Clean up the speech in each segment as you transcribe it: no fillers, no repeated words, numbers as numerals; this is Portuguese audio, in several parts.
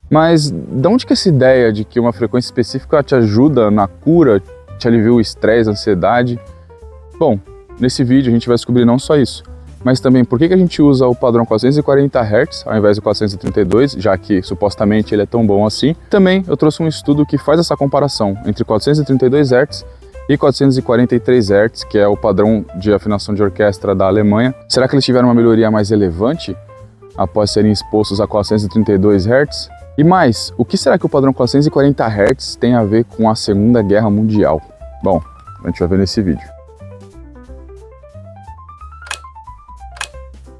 Mas de onde que essa ideia de que uma frequência específica te ajuda na cura, te alivia o estresse, a ansiedade? Bom, nesse vídeo a gente vai descobrir não só isso, mas também por que a gente usa o padrão 440 Hz ao invés do 432, já que supostamente ele é tão bom assim. Também eu trouxe um estudo que faz essa comparação entre 432 Hz e 443 Hz, que é o padrão de afinação de orquestra da Alemanha. Será que eles tiveram uma melhoria mais relevante após serem expostos a 432 Hz? E mais, o que será que o padrão 440 Hz tem a ver com a Segunda Guerra Mundial? Bom, a gente vai ver nesse vídeo.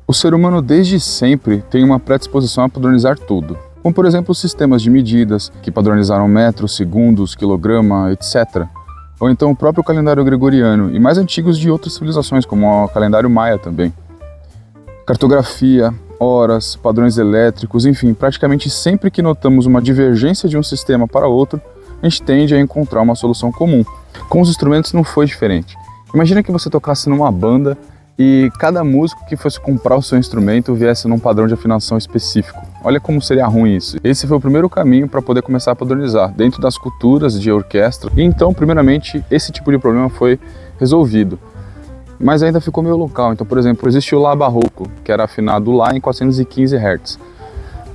O ser humano desde sempre tem uma predisposição a padronizar tudo, como por exemplo os sistemas de medidas que padronizaram metros, segundos, quilograma, etc. Ou então o próprio calendário gregoriano e mais antigos de outras civilizações, como o calendário maia também. Cartografia, horas, padrões elétricos, enfim, praticamente sempre que notamos uma divergência de um sistema para outro, a gente tende a encontrar uma solução comum. Com os instrumentos não foi diferente. Imagina que você tocasse numa banda e cada músico que fosse comprar o seu instrumento viesse num padrão de afinação específico. Olha como seria ruim isso. Esse foi o primeiro caminho para poder começar a padronizar dentro das culturas de orquestra. E então, primeiramente, esse tipo de problema foi resolvido. Mas ainda ficou meio local. Então, por exemplo, existe o Lá barroco, que era afinado lá em 415 Hz.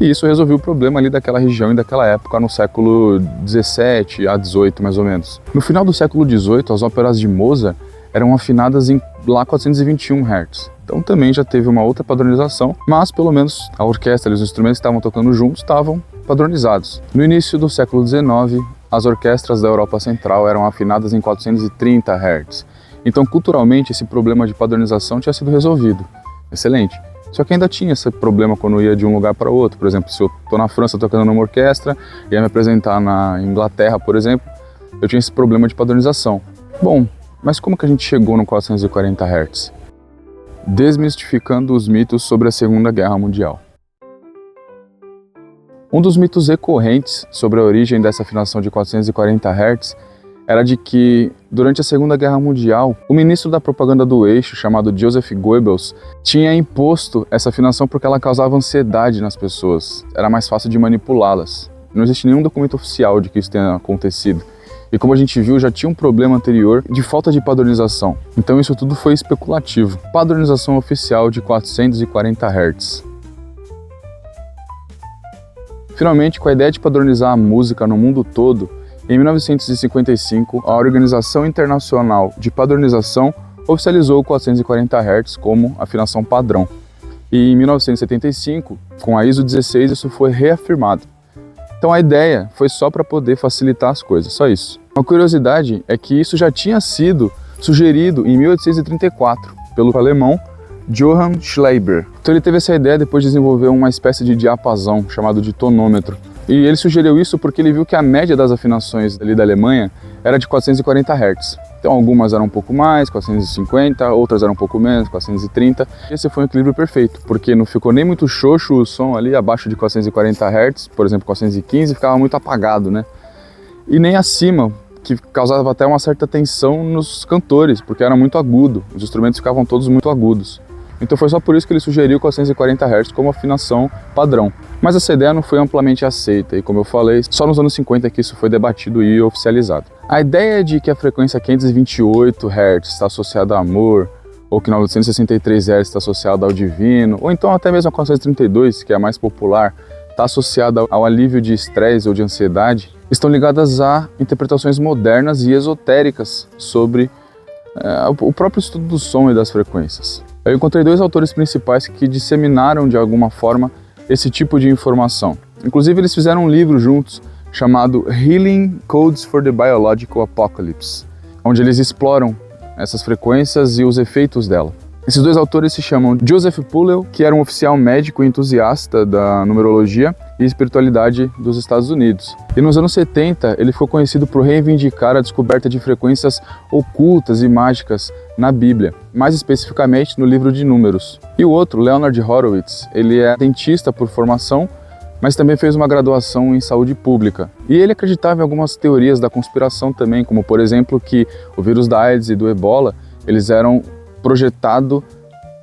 E isso resolveu o problema ali daquela região e daquela época, no século 17 a 18, mais ou menos. No final do século 18, as óperas de Mozart eram afinadas em Lá 421 Hz. Então também já teve uma outra padronização, mas pelo menos a orquestra e os instrumentos que estavam tocando juntos estavam padronizados. No início do século 19, as orquestras da Europa Central eram afinadas em 430 Hz. Então, culturalmente, esse problema de padronização tinha sido resolvido. Excelente. Só que ainda tinha esse problema quando ia de um lugar para outro. Por exemplo, se eu estou na França tocando numa orquestra e ia me apresentar na Inglaterra, por exemplo, eu tinha esse problema de padronização. Bom, mas como que a gente chegou no 440 Hz? Desmistificando os mitos sobre a Segunda Guerra Mundial. Um dos mitos recorrentes sobre a origem dessa afinação de 440 Hz era de que, durante a Segunda Guerra Mundial, o ministro da propaganda do eixo, chamado Joseph Goebbels, tinha imposto essa afinação porque ela causava ansiedade nas pessoas, era mais fácil de manipulá-las. Não existe nenhum documento oficial de que isso tenha acontecido. E como a gente viu, já tinha um problema anterior de falta de padronização. Então isso tudo foi especulativo. Padronização oficial de 440 Hz. Finalmente, com a ideia de padronizar a música no mundo todo, em 1955, a Organização Internacional de Padronização oficializou o 440 Hz como afinação padrão. E em 1975, com a ISO 16, isso foi reafirmado. Então a ideia foi só para poder facilitar as coisas, só isso. Uma curiosidade é que isso já tinha sido sugerido em 1834 pelo alemão Johann Schleiber. Então ele teve essa ideia depois de desenvolver uma espécie de diapasão chamado de tonômetro. E ele sugeriu isso porque ele viu que a média das afinações ali da Alemanha era de 440 Hz. Então algumas eram um pouco mais, 450, outras eram um pouco menos, 430. Esse foi um equilíbrio perfeito, porque não ficou nem muito xoxo o som ali abaixo de 440 Hz, por exemplo 415, ficava muito apagado, né? E nem acima, que causava até uma certa tensão nos cantores, porque era muito agudo, os instrumentos ficavam todos muito agudos. Então foi só por isso que ele sugeriu 440 Hz como afinação padrão. Mas essa ideia não foi amplamente aceita e, como eu falei, só nos anos 50 que isso foi debatido e oficializado. A ideia de que a frequência 528 Hz está associada a amor, ou que 963 Hz está associada ao divino, ou então até mesmo a 432, que é a mais popular, está associada ao alívio de estresse ou de ansiedade, estão ligadas a interpretações modernas e esotéricas sobre o próprio estudo do som e das frequências. Eu encontrei dois autores principais que disseminaram de alguma forma esse tipo de informação. Inclusive eles fizeram um livro juntos chamado Healing Codes for the Biological Apocalypse, onde eles exploram essas frequências e os efeitos dela. Esses dois autores se chamam Joseph Pulleil, que era um oficial médico entusiasta da numerologia e espiritualidade dos Estados Unidos. E nos anos 70, ele ficou conhecido por reivindicar a descoberta de frequências ocultas e mágicas na Bíblia, mais especificamente no livro de Números. E o outro, Leonard Horowitz, ele é dentista por formação, mas também fez uma graduação em saúde pública. E ele acreditava em algumas teorias da conspiração também, como por exemplo que o vírus da AIDS e do Ebola, eles eram projetados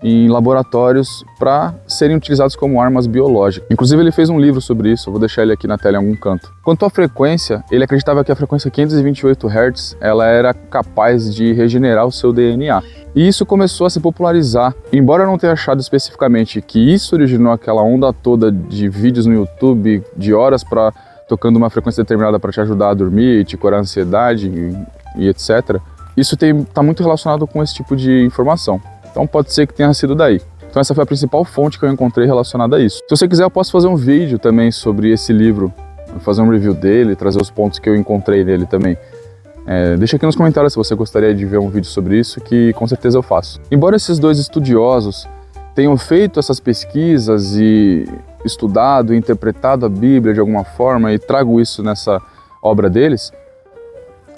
em laboratórios para serem utilizados como armas biológicas. Inclusive ele fez um livro sobre isso, eu vou deixar ele aqui na tela em algum canto. Quanto à frequência, ele acreditava que a frequência 528 Hz ela era capaz de regenerar o seu DNA. E isso começou a se popularizar. Embora eu não tenha achado especificamente que isso originou aquela onda toda de vídeos no YouTube de horas tocando uma frequência determinada para te ajudar a dormir, te curar a ansiedade e etc. Isso está muito relacionado com esse tipo de informação. Então pode ser que tenha sido daí. Então essa foi a principal fonte que eu encontrei relacionada a isso. Se você quiser, eu posso fazer um vídeo também sobre esse livro, fazer um review dele, trazer os pontos que eu encontrei nele também. Deixa aqui nos comentários se você gostaria de ver um vídeo sobre isso, que com certeza eu faço. Embora esses dois estudiosos tenham feito essas pesquisas e estudado e interpretado a Bíblia de alguma forma e trago isso nessa obra deles,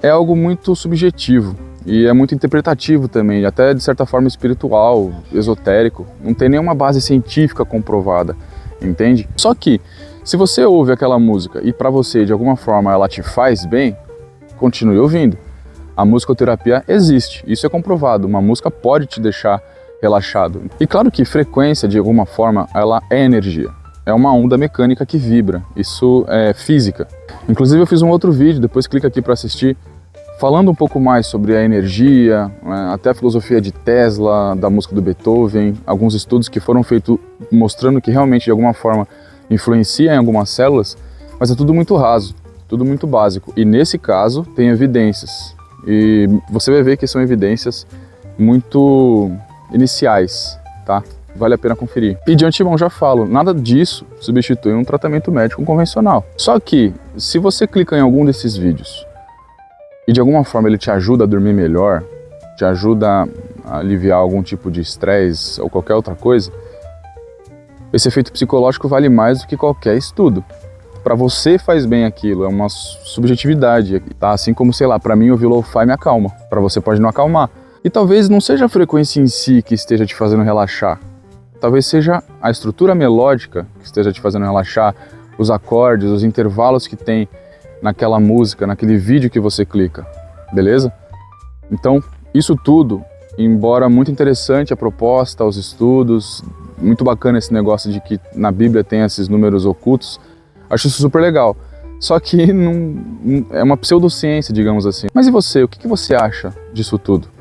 é algo muito subjetivo. E é muito interpretativo também, até de certa forma espiritual, esotérico. Não tem nenhuma base científica comprovada, entende? Só que, se você ouve aquela música e para você, de alguma forma, ela te faz bem, continue ouvindo. A musicoterapia existe, isso é comprovado. Uma música pode te deixar relaxado. E claro que frequência, de alguma forma, ela é energia. É uma onda mecânica que vibra, isso é física. Inclusive eu fiz um outro vídeo, depois clica aqui para assistir, falando um pouco mais sobre a energia, até a filosofia de Tesla, da música do Beethoven, alguns estudos que foram feitos mostrando que realmente de alguma forma influencia em algumas células, mas é tudo muito raso, tudo muito básico. E nesse caso tem evidências, e você vai ver que são evidências muito iniciais, tá? Vale a pena conferir. E de antemão já falo, nada disso substitui um tratamento médico convencional. Só que, se você clica em algum desses vídeos e de alguma forma ele te ajuda a dormir melhor, te ajuda a aliviar algum tipo de estresse ou qualquer outra coisa, esse efeito psicológico vale mais do que qualquer estudo. Para você faz bem aquilo, é uma subjetividade, tá? Assim como, sei lá, para mim ouvir lo-fi me acalma, para você pode não acalmar. E talvez não seja a frequência em si que esteja te fazendo relaxar, talvez seja a estrutura melódica que esteja te fazendo relaxar, os acordes, os intervalos que tem naquela música, naquele vídeo que você clica, beleza? Então, isso tudo, embora muito interessante a proposta, os estudos, muito bacana esse negócio de que na Bíblia tem esses números ocultos, acho isso super legal. Só que é uma pseudociência, digamos assim. Mas e você? O que você acha disso tudo?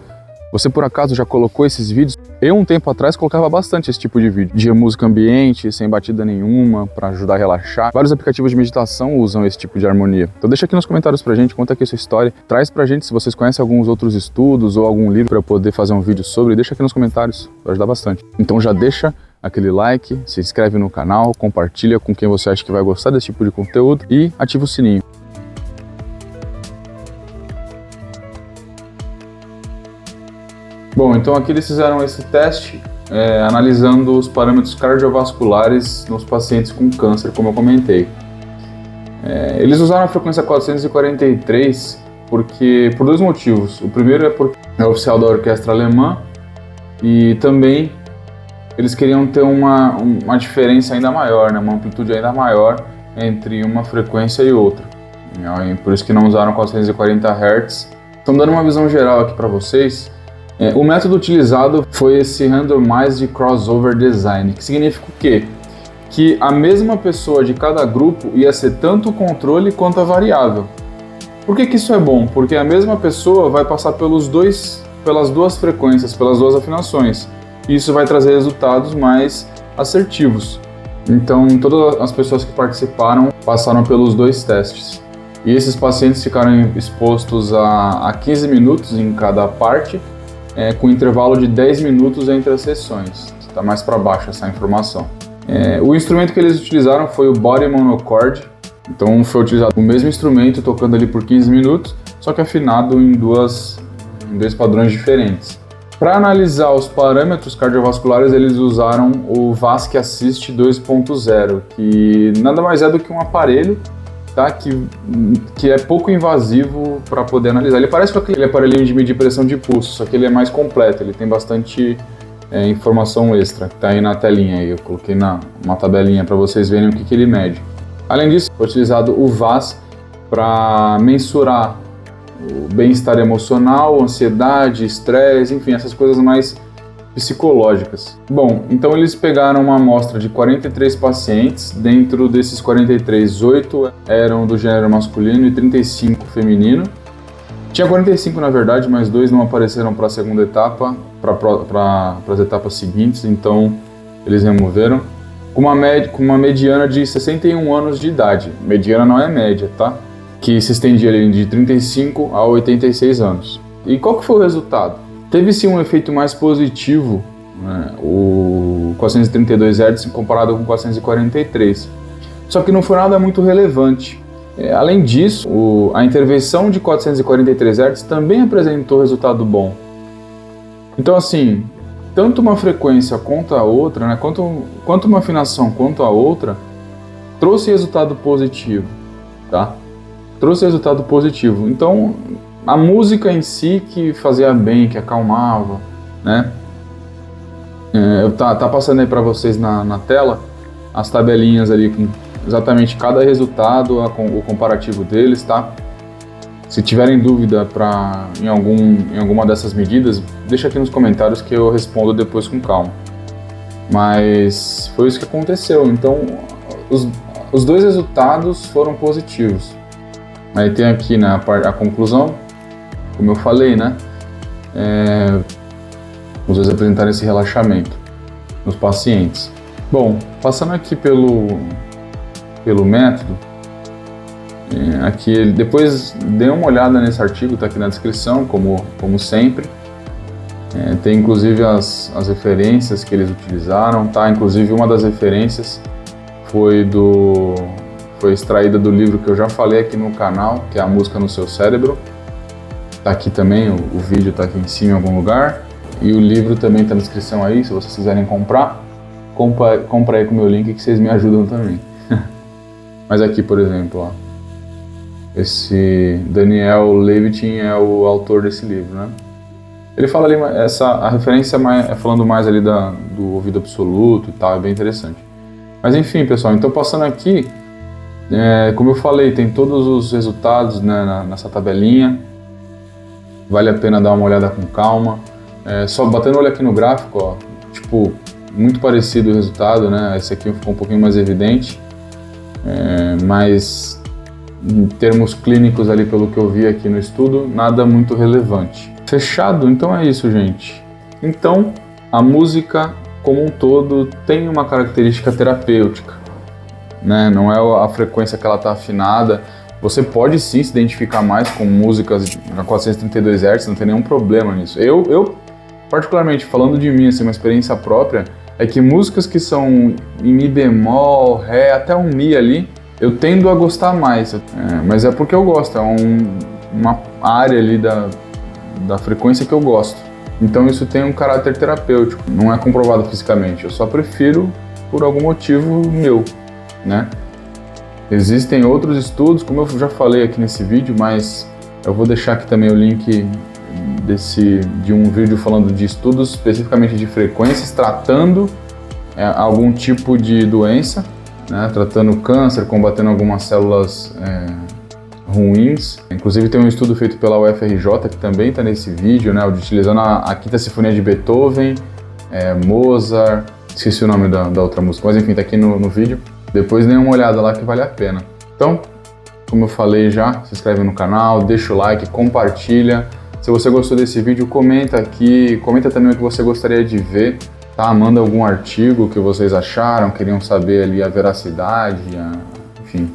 Você por acaso já colocou esses vídeos? Eu um tempo atrás colocava bastante esse tipo de vídeo, de música ambiente, sem batida nenhuma, para ajudar a relaxar. Vários aplicativos de meditação usam esse tipo de harmonia. Então deixa aqui nos comentários pra gente, conta aqui a sua história, traz pra gente se vocês conhecem alguns outros estudos ou algum livro para eu poder fazer um vídeo sobre, deixa aqui nos comentários, vai ajudar bastante. Então já deixa aquele like, se inscreve no canal, compartilha com quem você acha que vai gostar desse tipo de conteúdo e ativa o sininho. Bom, então aqui eles fizeram esse teste analisando os parâmetros cardiovasculares nos pacientes com câncer, como eu comentei. Eles usaram a frequência 443 por dois motivos. O primeiro é porque é oficial da orquestra alemã e também eles queriam ter uma diferença ainda maior, né, uma amplitude ainda maior entre uma frequência e outra. Por isso que não usaram 440 Hz. Então, dando uma visão geral aqui para vocês, o método utilizado foi esse Randomized Crossover Design, que significa o quê? Que a mesma pessoa de cada grupo ia ser tanto o controle quanto a variável. Por que isso é bom? Porque a mesma pessoa vai passar pelas duas frequências, pelas duas afinações. E isso vai trazer resultados mais assertivos. Então, todas as pessoas que participaram passaram pelos dois testes. E esses pacientes ficaram expostos a 15 minutos em cada parte, com intervalo de 10 minutos entre as sessões. Está mais para baixo essa informação. O instrumento que eles utilizaram foi o Body Monochord. Então foi utilizado o mesmo instrumento tocando ali por 15 minutos, só que afinado em dois padrões diferentes. Para analisar os parâmetros cardiovasculares, eles usaram o VASC Assist 2.0, que nada mais é do que um aparelho, tá? que é pouco invasivo para poder analisar. Ele parece com aquele aparelhinho de medir pressão de pulso, só que ele é mais completo, ele tem bastante informação extra, que está aí na telinha. Aí eu coloquei uma tabelinha para vocês verem o que ele mede. Além disso, foi utilizado o VAS para mensurar o bem-estar emocional, ansiedade, estresse, enfim, essas coisas mais psicológicas. Bom, então eles pegaram uma amostra de 43 pacientes, dentro desses 43, 8 eram do gênero masculino e 35 feminino. Tinha 45 na verdade, mas 2 não apareceram para a segunda etapa, para as etapas seguintes, então eles removeram. Com uma mediana de 61 anos de idade. Mediana não é média, tá? Que se estendia ali de 35 a 86 anos. E qual que foi o resultado? Teve sim um efeito mais positivo, né, o 432 Hz comparado com 443. Só que não foi nada muito relevante. Além disso, a intervenção de 443 Hz também apresentou resultado bom. Então assim, tanto uma frequência quanto a outra, né, quanto uma afinação quanto a outra, trouxe resultado positivo, tá? Trouxe resultado positivo. Então, a música em si que fazia bem, que acalmava, né? Tá passando aí para vocês na tela as tabelinhas ali com exatamente cada resultado, o comparativo deles, tá? Se tiverem dúvida em alguma dessas medidas, deixa aqui nos comentários que eu respondo depois com calma. Mas foi isso que aconteceu. Então, os 2 resultados foram positivos. Aí tem aqui, né, a conclusão, como eu falei, né? Os 2 apresentaram esse relaxamento nos pacientes. Bom, passando aqui pelo método, aqui depois dê uma olhada nesse artigo, está aqui na descrição, como sempre. Tem inclusive as referências que eles utilizaram, tá? Inclusive uma das referências foi extraída do livro que eu já falei aqui no canal, que é A Música no Seu Cérebro. Tá aqui também, o vídeo está aqui em cima em algum lugar. E o livro também está na descrição aí, se vocês quiserem comprar, compra aí com o meu link que vocês me ajudam também. Mas aqui, por exemplo, ó, esse Daniel Levitin é o autor desse livro, né? Ele fala ali, a referência é falando mais ali do ouvido absoluto e tal, é bem interessante. Mas enfim, pessoal, então passando aqui, como eu falei, tem todos os resultados, né, nessa tabelinha. Vale a pena dar uma olhada com calma. Só batendo o olho aqui no gráfico, ó, tipo, muito parecido o resultado, né? Esse aqui ficou um pouquinho mais evidente. Mas em termos clínicos ali, pelo que eu vi aqui no estudo, nada muito relevante. Fechado? Então é isso, gente. Então, a música como um todo tem uma característica terapêutica, né? Não é a frequência que ela está afinada. Você pode sim se identificar mais com músicas a 432 Hz, não tem nenhum problema nisso. Eu particularmente, falando de mim, assim, uma experiência própria, é que músicas que são em Mi bemol, Ré, até um Mi ali, eu tendo a gostar mais. Mas é porque eu gosto, é uma área ali da frequência que eu gosto. Então isso tem um caráter terapêutico, não é comprovado fisicamente, eu só prefiro por algum motivo meu, né? Existem outros estudos, como eu já falei aqui nesse vídeo, mas eu vou deixar aqui também o link de um vídeo falando de estudos especificamente de frequências, tratando algum tipo de doença, né? Tratando câncer, combatendo algumas células ruins. Inclusive tem um estudo feito pela UFRJ que também está nesse vídeo, né? Utilizando a Quinta Sinfonia de Beethoven, Mozart, esqueci o nome da outra música, mas enfim, está aqui no vídeo. Depois dê uma olhada lá que vale a pena. Então, como eu falei já, se inscreve no canal, deixa o like, compartilha. Se você gostou desse vídeo, comenta aqui, comenta também o que você gostaria de ver, tá? Manda algum artigo que vocês acharam, queriam saber ali a veracidade, enfim.